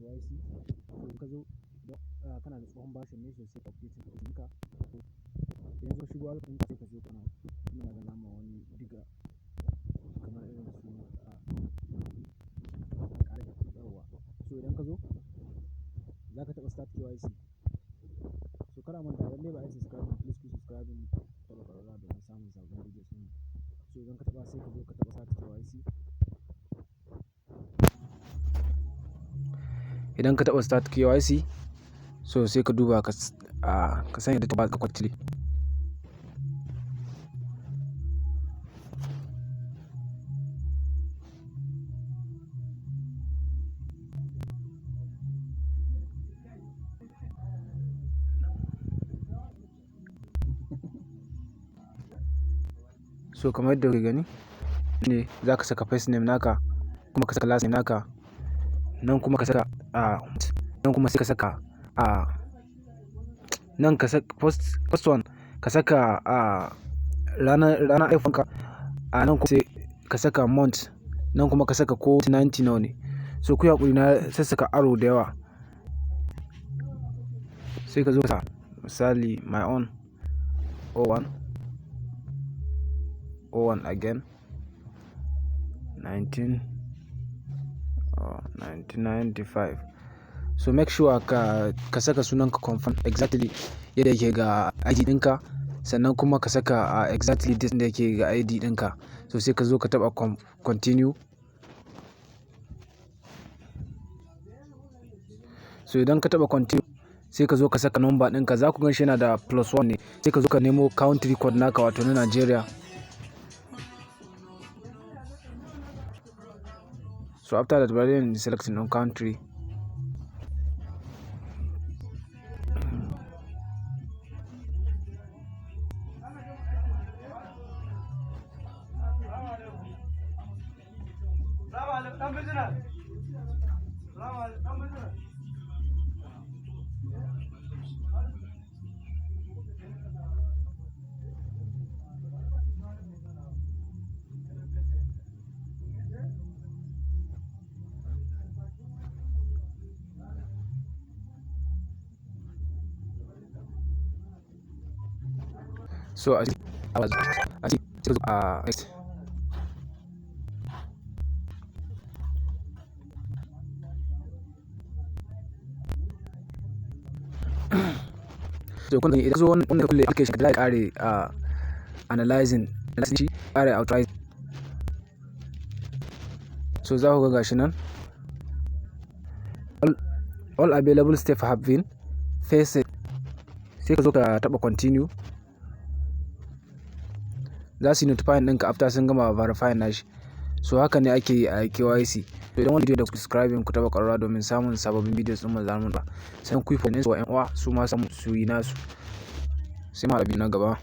KYC. So ka zo kana da tsohon bashin ne sosai ka update ɗinka. Idan ka shigo wallet ɗinka sai ka zo kana nuna da alama wani diga kamar irin su ƙara yawwa. So idan ka zo za ka taɓa start KYC. So kada manta idan dai ba a yi subscribing, please ku subscribing, taɓa ƙararrawa domin samun sabbin videos ɗin. So idan ka taɓa sai ka zo ka taɓa start KYC. Idan ka taɓa start KYC, so sai ka duba ka sanya da taɓa kwattili. So kamar yadda kuke gani ne za ka saka first name naka, kuma ka saka last name naka, nan kuma ka saka nan kuma sai ka saka nan ka saka first one ka saka ranar haihuwanka, nan kuma sai ka saka month, nan kuma ka saka ko 90 nawa ne. So ku haƙuri na sassaka arrow da yawa. Sai ka zo ka misali my own 01 again 1995. So make sure ka saka sunanka confirm exactly yadda yake ga ID ɗinka, sannan kuma ka saka exactly date da yake ga ID ɗinka. So sai ka zo ka taɓa continue. So idan ka taɓa continue sai ka zo ka saka number ɗinka, za ku gan shi yana da +1 ne. Sai ka zo ka nemo country code naka wato na Nigeria. So after that bari in selecting on country. So next. So kun idan zo wannan kulle application da kare analyzing shi kare authorizing. So za ku ga gashi nan all available steps have been faced. Sai ka zo ka taɓa continue. Za su yi notifying ɗinka after sun gama verifying nashi. So haka ne ake yi a KYC. So idan wani video da subscribing ku taɓa ƙararrawa domin samun sababbin videos ɗin mu zamu ba. Sai ku yi wa ƴan uwa su ma su yi nasu. Sai ma na gaba.